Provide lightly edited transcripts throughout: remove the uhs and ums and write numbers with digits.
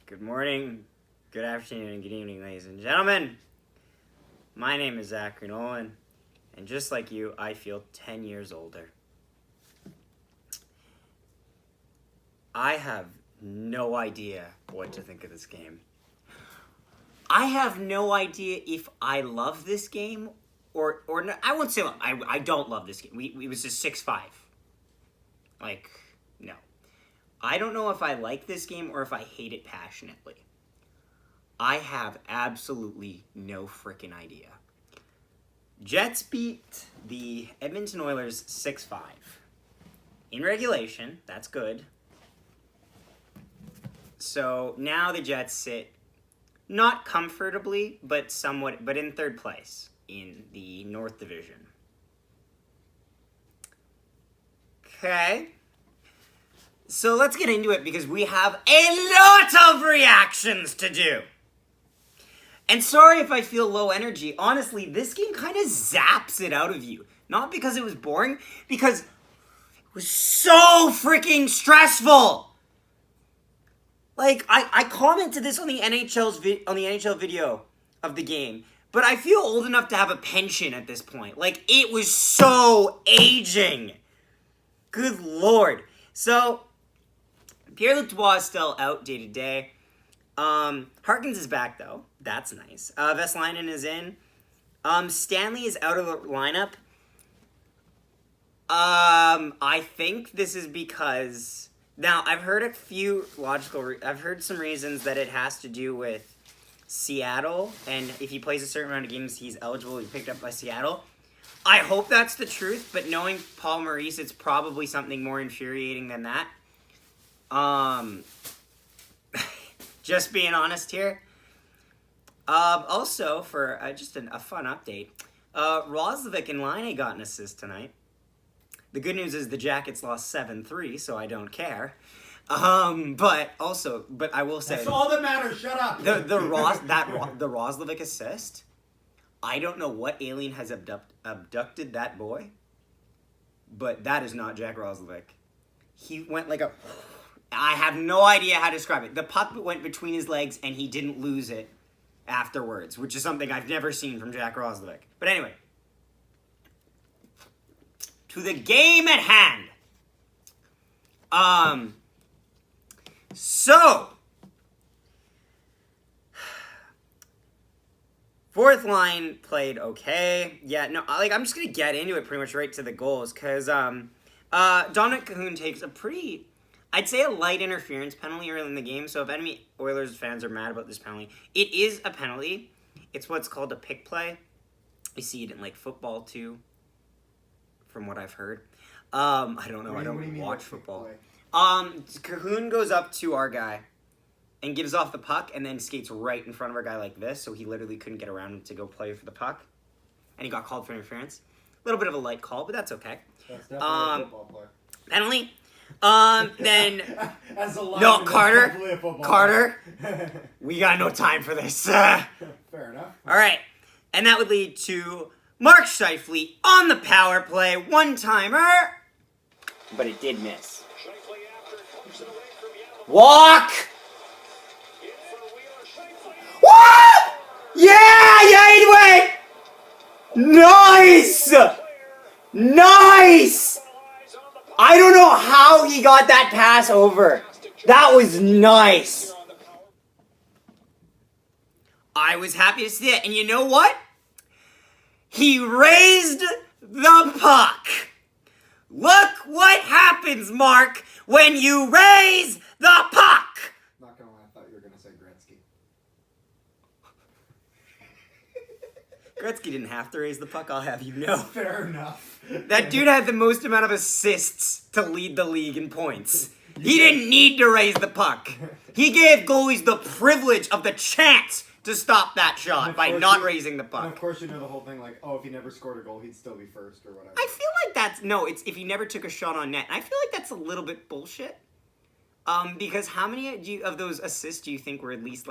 Good morning, good afternoon, and good evening, ladies and gentlemen. My name is Zachary Nolan, and just like you, I feel 10 years older. I have no idea what to think of this game. I have no idea if I love this game or no, I won't say I don't love this game. It was just 6-5. No. I don't know if I like this game or if I hate it passionately. I have absolutely no freaking idea. Jets beat the Edmonton Oilers 6-5. In regulation, that's good. So now the Jets sit not comfortably, but in third place in the North Division. Okay. So let's get into it because we have a lot of reactions to do. And sorry if I feel low energy. Honestly, this game kind of zaps it out of you. Not because it was boring, because it was so freaking stressful. I commented this on the NHL video of the game, but I feel old enough to have a pension at this point. It was so aging. Good Lord. So, Pierre-Luc Dubois is still out day to day. Harkins is back, though. That's nice. Vesalainen is in. Stanley is out of the lineup. I think this is because... Now, I've heard a few I've heard some reasons that it has to do with Seattle, and if he plays a certain amount of games, he's eligible to be picked up by Seattle. I hope that's the truth, but knowing Paul Maurice, it's probably something more infuriating than that. Just being honest here. Also, for just a fun update, Roslovic and Laine got an assist tonight. The good news is the Jackets lost 7-3, so I don't care. But I will say that's all that matters. Shut up. The Roslovic assist. I don't know what alien has abducted that boy, but that is not Jack Roslovic. He went I have no idea how to describe it. The puck went between his legs, and he didn't lose it afterwards, which is something I've never seen from Jack Roslovic. But anyway, to the game at hand. So, fourth line played okay. Yeah, no, I'm just gonna get into it pretty much right to the goals, because Dominic Cahoon takes a pretty, I'd say, a light interference penalty early in the game. So if any Oilers fans are mad about this penalty, it is a penalty. It's what's called a pick play. You see it in football too, from what I've heard. I don't know. I don't watch football. Cahoon goes up to our guy and gives off the puck and then skates right in front of our guy like this, so he literally couldn't get around to go play for the puck. And he got called for interference. A little bit of a light call, but that's okay. That's definitely a football player. Penalty. Then As a lineman, no, that's Carter. definitely a football Carter. player. We got no time for this. Fair enough. All right, and that would lead to Mark Scheifele on the power play, one-timer, but it did miss. Walk! What? Yeah, anyway! Nice! Nice! I don't know how he got that pass over. That was nice. I was happy to see it, and you know what? He raised the puck. Look what happens, Mark, when you raise the puck. Not gonna lie, I thought you were gonna say Gretzky. Gretzky didn't have to raise the puck, I'll have you know. Fair enough. That dude had the most amount of assists to lead the league in points. He didn't need to raise the puck. He gave goalies the privilege of the chance to stop that shot by not raising the puck. And of course you know the whole thing, if he never scored a goal, he'd still be first or whatever. I feel like it's if he never took a shot on net. And I feel like that's a little bit bullshit. Because how many of those assists do you think were at least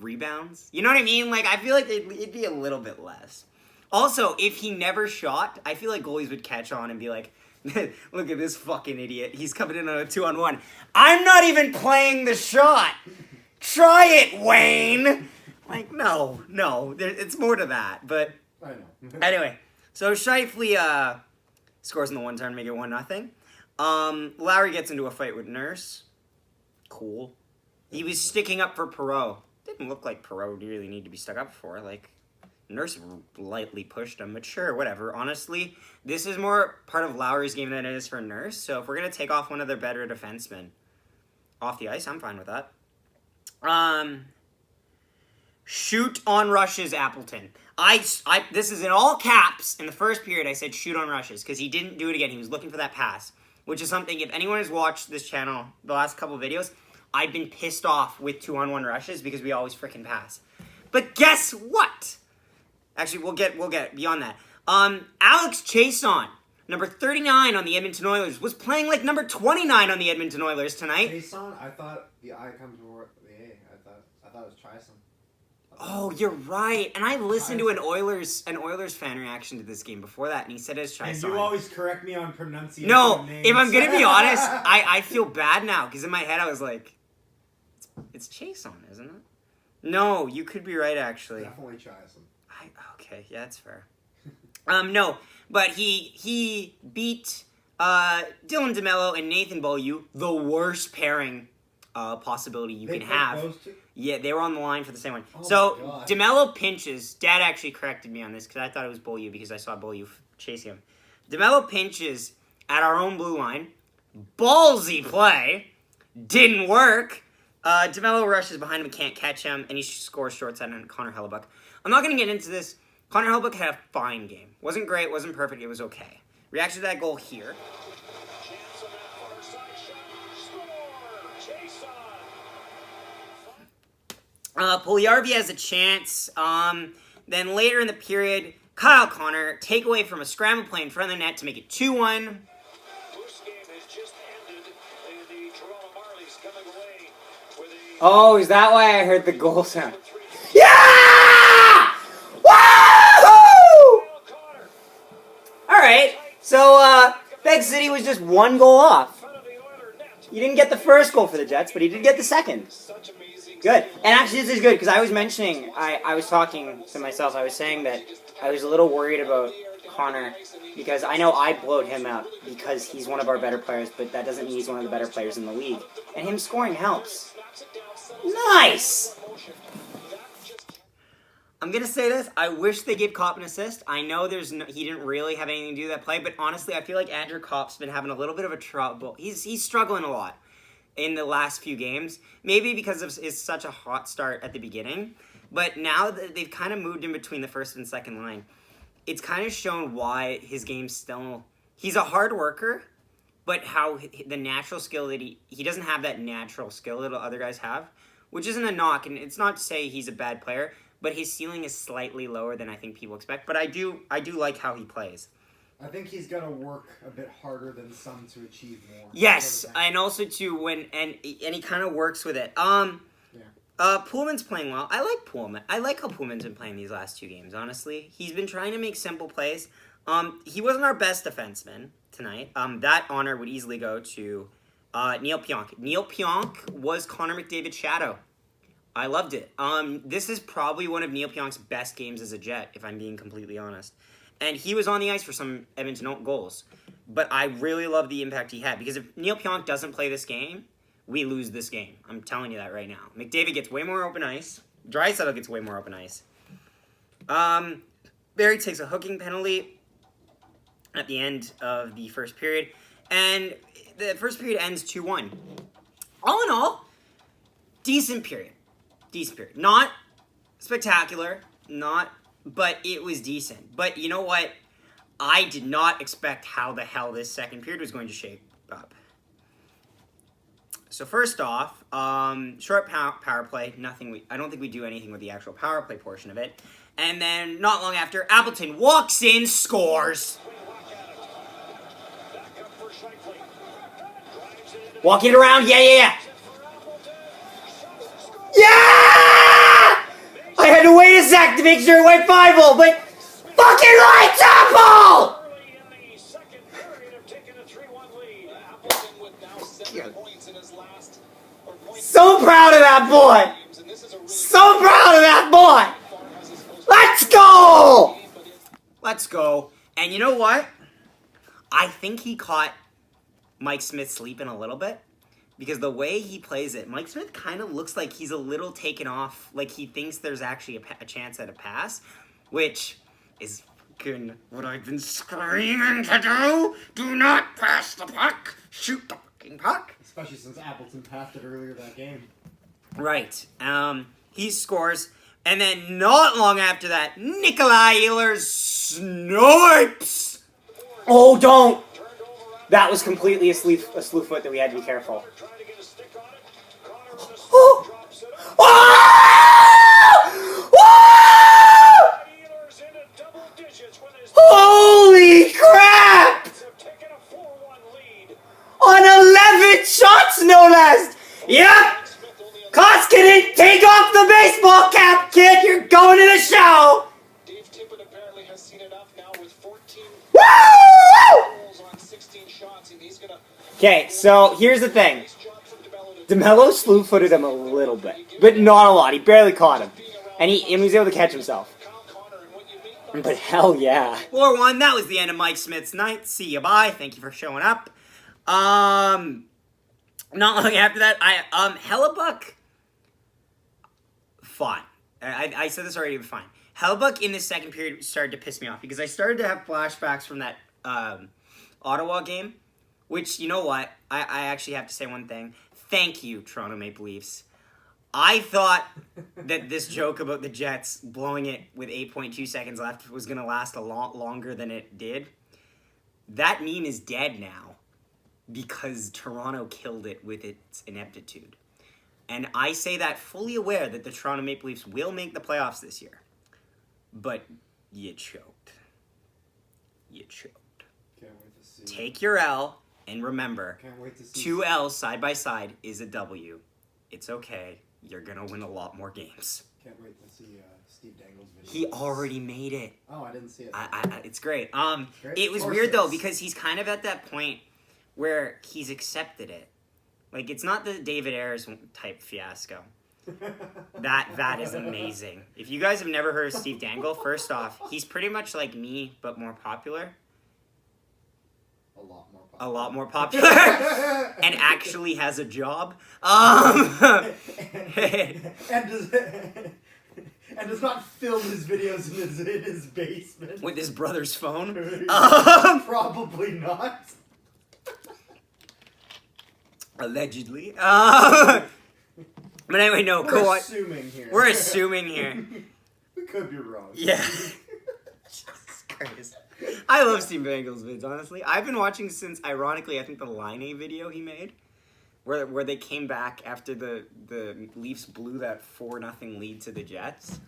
rebounds? You know what I mean? I feel like it'd be a little bit less. Also, if he never shot, I feel like goalies would catch on and be like, look at this fucking idiot. He's coming in on a 2-on-1. I'm not even playing the shot. Try it, Wayne! Like, no. It's more to that. But I know. anyway, so Scheifele scores in the one turn, make it 1-0. Lowry gets into a fight with Nurse. Cool. He was sticking up for Perreault. Didn't look like Perreault really need to be stuck up for. Like, Nurse lightly pushed him, but sure, whatever. Honestly, this is more part of Lowry's game than it is for Nurse. So if we're going to take off one of their better defensemen off the ice, I'm fine with that. Shoot on rushes, Appleton. This is in all caps. In the first period, I said shoot on rushes because he didn't do it again. He was looking for that pass, which is something, if anyone has watched this channel the last couple of videos, I've been pissed off with 2-on-1 rushes because we always freaking pass. But guess what? Actually, we'll get beyond that. Alex Chason, number 39 on the Edmonton Oilers, was playing like number 29 on the Edmonton Oilers tonight. Jason, I thought the I comes before the A. I thought it was Chison. Oh, you're right. And I listened to an Oilers fan reaction to this game before that, and he said it's Chason. And you always correct me on pronunciation. No, names. if I'm gonna be honest, I feel bad now because in my head I was like, it's Chason, isn't it? No, you could be right actually. Definitely Chison. Okay, yeah, that's fair. No, but he beat Dylan DeMello and Nathan Beaulieu, the worst pairing possibility you can have. Those two? Yeah, they were on the line for the same one. Oh so my God. DeMello pinches. Dad actually corrected me on this because I thought it was Beaulieu because I saw Beaulieu chasing him. DeMello pinches at our own blue line. Ballsy play. Didn't work. DeMello rushes behind him and can't catch him, and he scores short side on Connor Hellebuck. I'm not going to get into this. Connor Hellebuck had a fine game. Wasn't great, wasn't perfect, it was okay. Reaction to that goal here. Puljujärvi has a chance. Then later in the period, Kyle Connor take away from a scramble play in front of the net to make it 2-1. Oh, is that why I heard the goal sound? Yeah! Woo! Alright, so Beg City was just one goal off. He didn't get the first goal for the Jets, but he did get the second. Good. And actually this is good, because I was mentioning, I was talking to myself, I was saying that I was a little worried about Connor, because I know I blowed him out, because he's one of our better players, but that doesn't mean he's one of the better players in the league. And him scoring helps. Nice! I'm going to say this. I wish they gave Kopp an assist. I know he didn't really have anything to do with that play, but honestly, I feel like Andrew Kopp's been having a little bit of a trouble. He's struggling a lot in the last few games. Maybe because of his such a hot start at the beginning. But now that they've kind of moved in between the first and second line, it's kind of shown why his game's still... He's a hard worker, but how the natural skill that he doesn't have that natural skill that other guys have, which isn't a knock, and it's not to say he's a bad player, but his ceiling is slightly lower than I think people expect. But I do like how he plays. I think he's got to work a bit harder than some to achieve more. Yes, and also too and he kind of works with it. Pullman's playing well. I like Pullman. I like how Pullman's been playing these last two games. Honestly, he's been trying to make simple plays. He wasn't our best defenseman tonight. That honor would easily go to Neil Pionk. Neil Pionk was Connor McDavid's shadow. I loved it. This is probably one of Neil Pionk's best games as a Jet, if I'm being completely honest. And he was on the ice for some Edmonton goals. But I really love the impact he had. Because if Neil Pionk doesn't play this game, we lose this game. I'm telling you that right now. McDavid gets way more open ice. Draisaitl gets way more open ice. Barry takes a hooking penalty at the end of the first period. And the first period ends 2-1. All in all, decent period. Decent period. Not spectacular. But it was decent. But you know what? I did not expect how the hell this second period was going to shape up. So first off, short power play. I don't think we do anything with the actual power play portion of it. And then not long after, Appleton walks in, scores. Walking it around, yeah. Yeah! I had to wait a sec to make sure it went 5-0, but fucking lights up! So proud of that boy! So proud of that boy! Let's go! Let's go. And you know what? I think he caught Mike Smith sleeping a little bit. Because the way he plays it, Mike Smith kind of looks like he's a little taken off. Like he thinks there's actually a chance at a pass. Which is fucking what I've been screaming to do. Do not pass the puck. Shoot the fucking puck. Especially since Appleton passed it earlier that game. Right. He scores. And then not long after that, Nikolai Ehlers snipes. Oh, don't. That was completely a slew foot that we had to be careful. Oh! Oh! Holy crap! On 11 shots, no less! Yep! Koskinen, take off the baseball cap, kid! You're going to the show! Dave Tippett apparently has seen enough now with 14 Woo! goals on 16 shots, and he's gonna... Okay, so here's the thing. DeMello slew-footed him a little bit, but not a lot. He barely caught him. And he was able to catch himself. But hell yeah. 4-1, that was the end of Mike Smith's night. See you, bye. Thank you for showing up. Not long after that, Hellebuck, fine. I said this already, but fine. Hellebuck in the second period started to piss me off because I started to have flashbacks from that Ottawa game, which, you know what? I actually have to say one thing. Thank you, Toronto Maple Leafs. I thought that this joke about the Jets blowing it with 8.2 seconds left was going to last a lot longer than it did. That meme is dead now because Toronto killed it with its ineptitude. And I say that fully aware that the Toronto Maple Leafs will make the playoffs this year. But you choked. You choked. Can't wait to see. Take your L, and remember, Can't wait to see. 2 L's side by side is a W. It's okay. You're going to win a lot more games. Can't wait to see Steve Dangle's video. He already made it. Oh, I didn't see it. It's great. Great. It was Of course weird, it though, is. because he's kind of at that point where he's accepted it. Like, it's not the David Ayres type fiasco. That is amazing. If you guys have never heard of Steve Dangle, first off, he's pretty much like me, but more popular. A lot more popular. A lot more popular. And actually has a job. And does not film his videos in his basement. with his brother's phone. Probably not. Allegedly. But anyway, no, go We're on. assuming here. We're assuming here. We could be wrong. Yeah. Jesus Christ. I love Steve Dangle's vids, honestly. I've been watching since, ironically, I think the Line A video he made, where they came back after the Leafs blew that 4-0 lead to the Jets.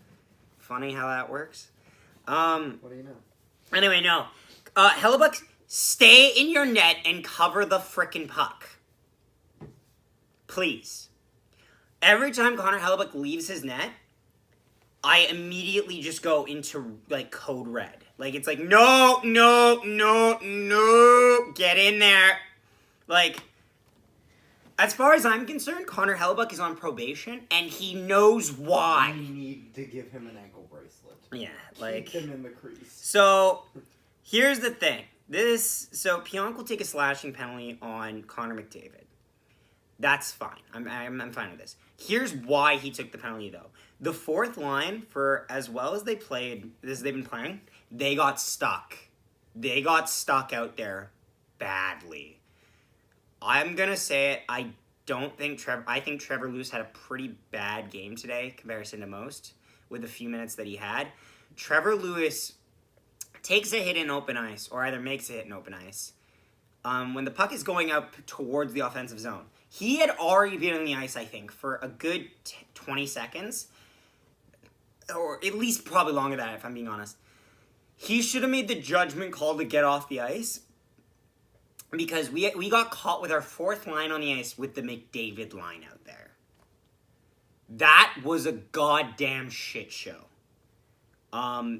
Funny how that works. What do you know? Anyway, no. Hellebuck, stay in your net and cover the frickin' puck. Please. Every time Connor Hellebuck leaves his net, I immediately just go into, like, code red. Like, it's like, no, get in there. Like, as far as I'm concerned, Connor Hellebuck is on probation, and he knows why. We need to give him an ankle bracelet. Yeah, like... Keep him in the crease. So, here's the thing. So, Pionk will take a slashing penalty on Connor McDavid. That's fine. I'm fine with this. Here's why he took the penalty, though. The fourth line, for as well as they've been playing, they got stuck. They got stuck out there badly. I'm going to say it. I think Trevor Lewis had a pretty bad game today, in comparison to most, with the few minutes that he had. Trevor Lewis takes a hit in open ice, or either makes a hit in open ice, when the puck is going up towards the offensive zone. He had already been on the ice, I think, for a good 20 seconds. Or at least probably longer than that, if I'm being honest. He should have made the judgment call to get off the ice. Because we got caught with our fourth line on the ice with the McDavid line out there. That was a goddamn shit show.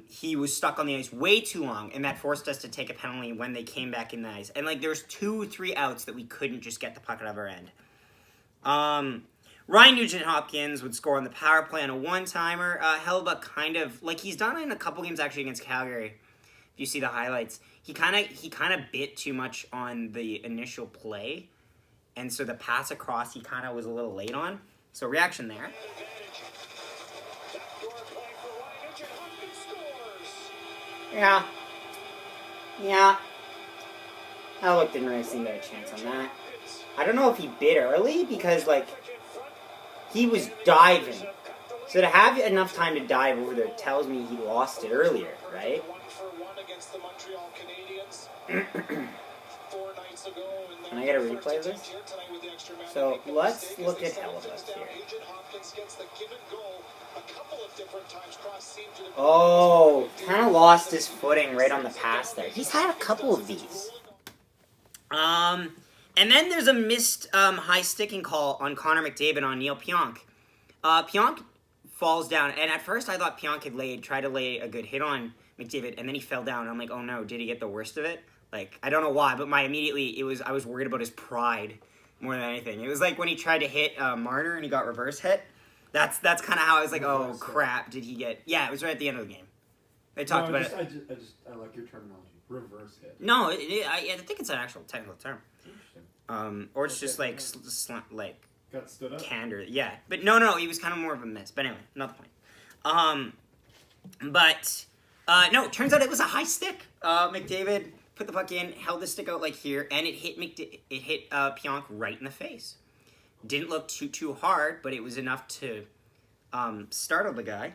He was stuck on the ice way too long, and that forced us to take a penalty when they came back in the ice. And, like, there was 2-3 outs that we couldn't just get the puck out of our end. Ryan Nugent-Hopkins would score on the power play on a one-timer. Hellebuyck kind of, like he's done it in a couple games actually against Calgary. If you see the highlights, he kind of bit too much on the initial play, and so the pass across he kind of was a little late on. So reaction there. Yeah. Hellebuyck didn't really seem to have a chance on that. I don't know if he bit early because, like, he was diving. So to have enough time to dive over there tells me he lost it earlier, right? Can I get a replay of this? So let's look at Hellebuyck here. Oh, kind of lost his footing right on the pass there. He's had a couple of these. And then there's a missed high sticking call on Connor McDavid on Neil Pionk. Pionk falls down, and at first I thought Pionk had tried to lay a good hit on McDavid, and then he fell down. I'm like, oh no, did he get the worst of it? Like, I don't know why, but I was worried about his pride more than anything. It was like when he tried to hit Marner and he got reverse hit. That's kind of how I was like, oh crap, did he get? Yeah, it was right at the end of the game. They talked about it. I like your terminology. Reverse hit. No, I think it's an actual technical term. Interesting. Or it's just like Got stood up. candor. Yeah, but no, he was kind of more of a miss. But anyway, not the point. No, it turns out it was a high stick. McDavid put the puck in, held the stick out like here, and it hit Pionk right in the face. Didn't look too hard, but it was enough to startle the guy.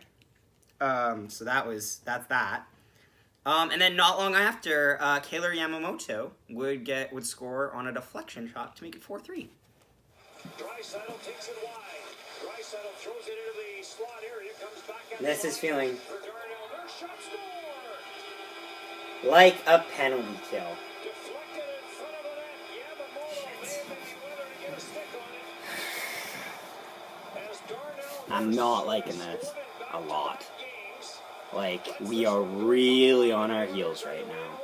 So that's that. And then not long after, Kailer Yamamoto would score on a deflection shot to make it 4-3. Draisaitl takes it wide. Draisaitl throws it into the slot area. Comes back. This is feeling like a penalty kill. Deflected in front of the net. Yamamoto get a stick on it. As Darnell I'm not liking this a lot. Like, we are really on our heels right now.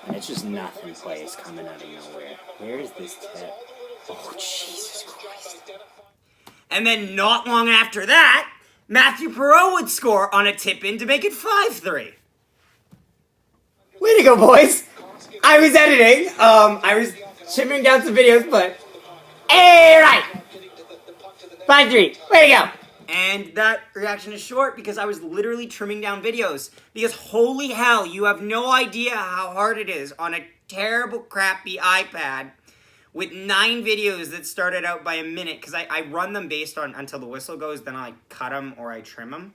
And it's just nothing plays coming out of nowhere. Where is this tip? Oh, Jesus Christ. And then not long after that, Matthew Perreault would score on a tip-in to make it 5-3. Way to go, boys! I was editing. I was shimming down some videos, but... Hey, right! 5-3. Way to go! And that reaction is short because I was literally trimming down videos. Because holy hell, you have no idea how hard it is on a terrible, crappy iPad with 9 videos that started out by a minute. Because I run them based on until the whistle goes, then I cut them or I trim them.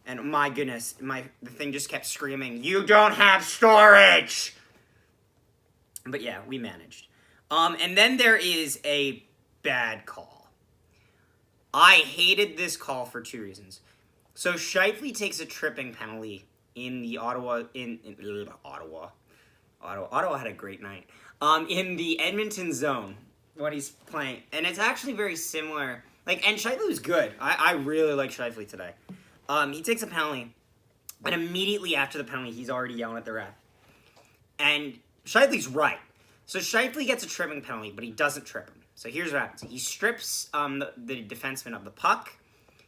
And my goodness, the thing just kept screaming, "You don't have storage!" But yeah, we managed. And then there is a bad call. I hated this call for 2 reasons. So Scheifele takes a tripping penalty in the Ottawa had a great night. In the Edmonton zone when he's playing, and it's actually very similar. Like, and Scheifele was good. I really like Scheifele today. He takes a penalty, and immediately after the penalty, he's already yelling at the ref. And Scheifele's right. So Scheifele gets a tripping penalty, but he doesn't trip him. So here's what happens. He strips the defenseman of the puck,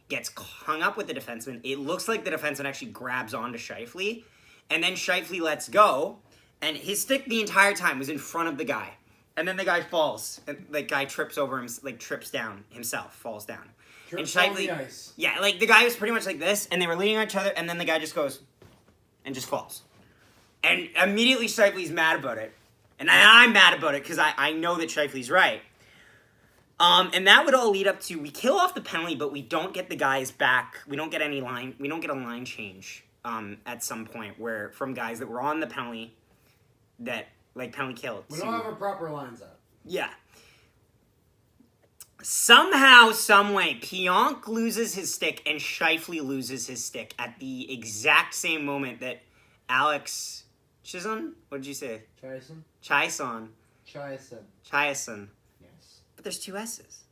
gets hung up with the defenseman. It looks like the defenseman actually grabs onto Scheifele, and then Scheifele lets go, and his stick the entire time was in front of the guy. And then the guy falls, and the guy trips over him, like trips down himself, falls down. Trips and on the Scheifele, ice. yeah, like the guy was pretty much like this, and they were leaning on each other, and then the guy just goes, and just falls. And immediately Scheifele's mad about it. And I'm mad about it because I know that Scheifele's right. And that would all lead up to, we kill off the penalty, but we don't get the guys back. We don't get a line change at some point where from guys that were on the penalty that, like, penalty killed. We don't have our proper lines out. Yeah. Somehow, someway, Pionk loses his stick and Scheifele loses his stick at the exact same moment that Alex Chiasson? What did you say? Chiasson? Chiasson. Chiasson. Yes. But there's 2 S's.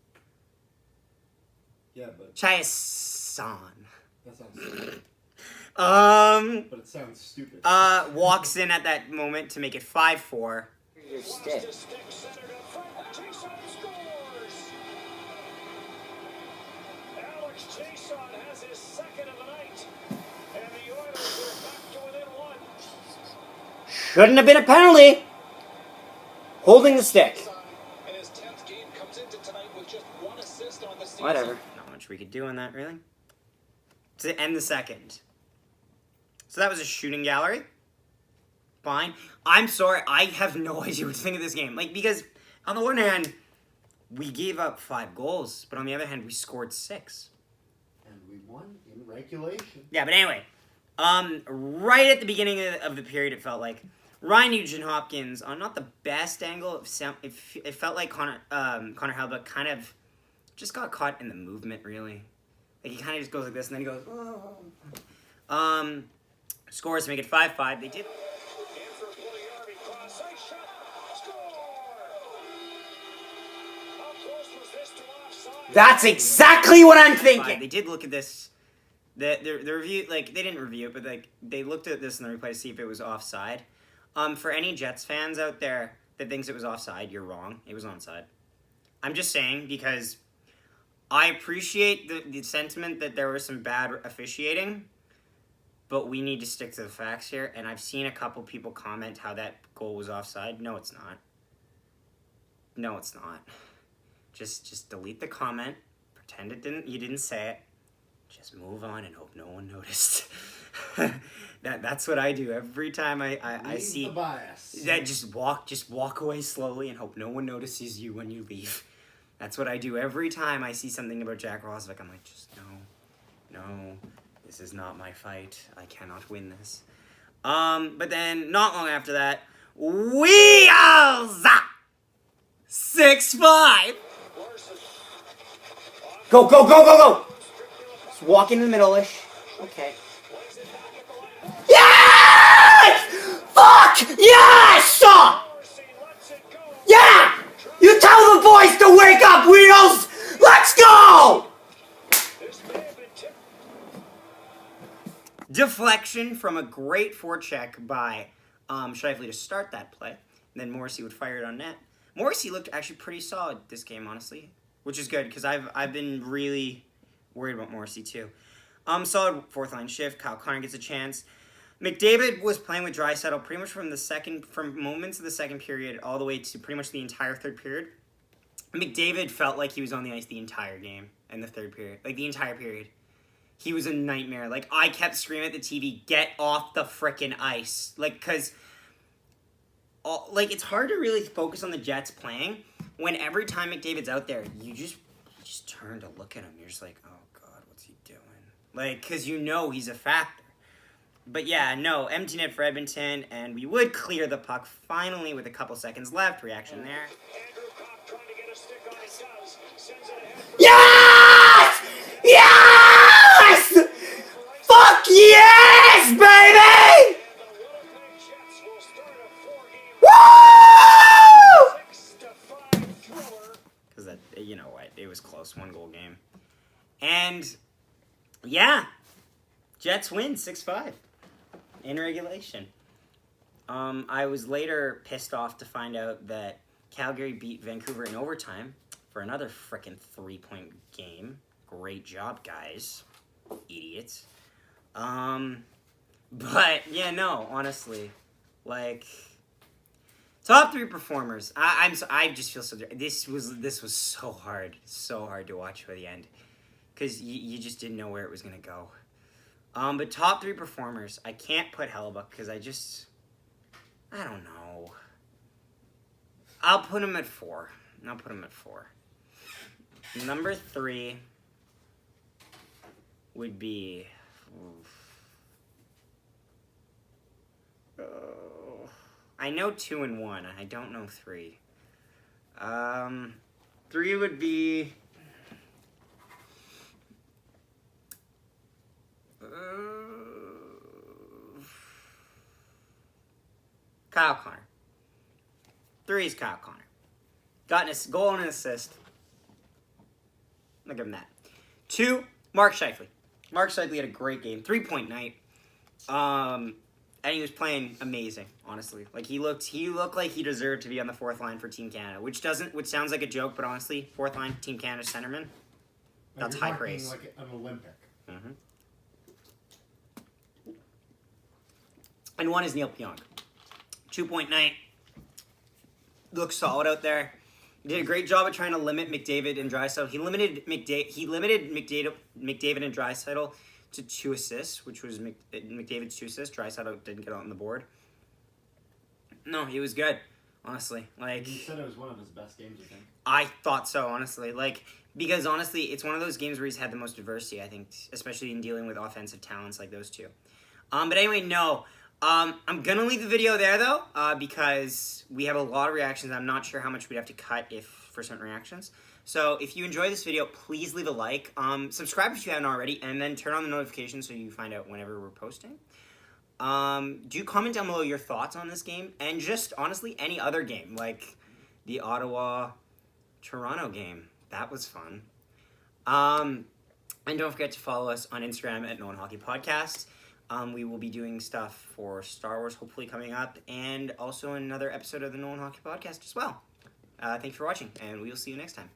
Yeah, but... Chiasson. That sounds stupid. But it sounds stupid. Walks in at that moment to make it 5-4. Your stick. Jason has his second of the night. And the Oilers are back to within one. Shouldn't have been a penalty. Holding the stick. And his 10th game comes into tonight with just 1 assist on the season. Whatever. Not much we could do on that, really. To end the second. So that was a shooting gallery. Fine. I'm sorry. I have no idea what to think of this game. Like, because on the one hand, we gave up 5 goals, but on the other hand, we scored 6. And we won in regulation. Yeah, but anyway, right at the beginning of the period, it felt like Ryan Nugent-Hopkins on not the best angle. It felt like Connor Hellebuyck kind of just got caught in the movement, really. Like, he kind of just goes like this, and then he goes, oh. Scores to make it 5-5. They did. That's exactly what I'm thinking. They did look at this. The review, like, they didn't review it, but like they looked at this in the replay to see if it was offside. For any Jets fans out there that thinks it was offside, you're wrong. It was onside. I'm just saying because I appreciate the sentiment that there was some bad officiating, but we need to stick to the facts here. And I've seen a couple people comment how that goal was offside. No, it's not. No, it's not. Just delete the comment. Pretend you didn't say it. Just move on and hope no one noticed. That's what I do every time I see the bias. that. Just walk away slowly and hope no one notices you when you leave. That's what I do every time I see something about Jack Roslovic. I'm like, just no, this is not my fight. I cannot win this. But then not long after that, we are 6-5. Go! Just walk in the middle-ish. Okay. Yes! Fuck! Yes! Yeah! You tell the boys to wake up, Wheels! Let's go! Deflection from a great forecheck by Scheifele to start that play. And then Morrissey would fire it on net. Morrissey looked actually pretty solid this game, honestly, which is good because I've been really worried about Morrissey too. Solid fourth line shift. Kyle Connor gets a chance. McDavid was playing with Draisaitl pretty much from moments of the second period all the way to pretty much the entire third period. McDavid felt like he was on the ice the entire game in the third period, like the entire period. He was a nightmare. Like, I kept screaming at the TV, get off the frickin' ice. Like, because it's hard to really focus on the Jets playing when every time McDavid's out there, you just turn to look at him. You're just like, oh, God, what's he doing? Like, because you know he's a factor. But yeah, no, empty net for Edmonton, and we would clear the puck finally with a couple seconds left. Reaction there. Yes! Yes! Fuck yes, baby! Woo! Because that, you know what, it was close, 1-goal game. And, yeah, Jets win 6-5 in regulation. I was later pissed off to find out that Calgary beat Vancouver in overtime for another frickin' 3-point game. Great job, guys. Idiots. But, yeah, no, honestly. Like, top 3 performers. I just feel so... This was so hard to watch by the end. Because you just didn't know where it was going to go. But top 3 performers. I can't put Hellebuyck because I don't know. I'll put him at 4. Number 3 would be... I know 2 and 1. I don't know 3. 3 would be... Kyle Connor. 3 is Kyle Connor. Got a goal and an assist. I'll give him that. 2, Mark Scheifele. Mark Scheifele had a great game. 3-point night. And he was playing amazing, honestly. Like, he looked like he deserved to be on the 4th line for Team Canada, which sounds like a joke, but honestly, 4th line, Team Canada centerman. That's you're high talking praise. Like an Olympic. Mm-hmm. And one is Neil Pionk. 2.9. Looks solid out there. He did a great job at trying to limit McDavid and Draisaitl. He limited McDavid and Draisaitl to 2 assists, which was McDavid's 2 assists. Draisaitl didn't get on the board. No, he was good, honestly. Like, He said it was one of his best games, I think. I thought so, honestly. Like, because honestly, it's one of those games where he's had the most diversity, I think, especially in dealing with offensive talents like those two. But anyway, no. I'm gonna leave the video there though, because we have a lot of reactions. I'm not sure how much we'd have to cut for certain reactions. So if you enjoy this video, please leave a like. Subscribe if you haven't already, and then turn on the notifications so you find out whenever we're posting. Do comment down below your thoughts on this game, and just honestly any other game, like the Ottawa-Toronto game. That was fun. And don't forget to follow us on Instagram at @NoOneHockey Podcast. We will be doing stuff for Star Wars hopefully coming up, and also another episode of the No One Hockey Podcast as well. Thank you for watching, and we will see you next time.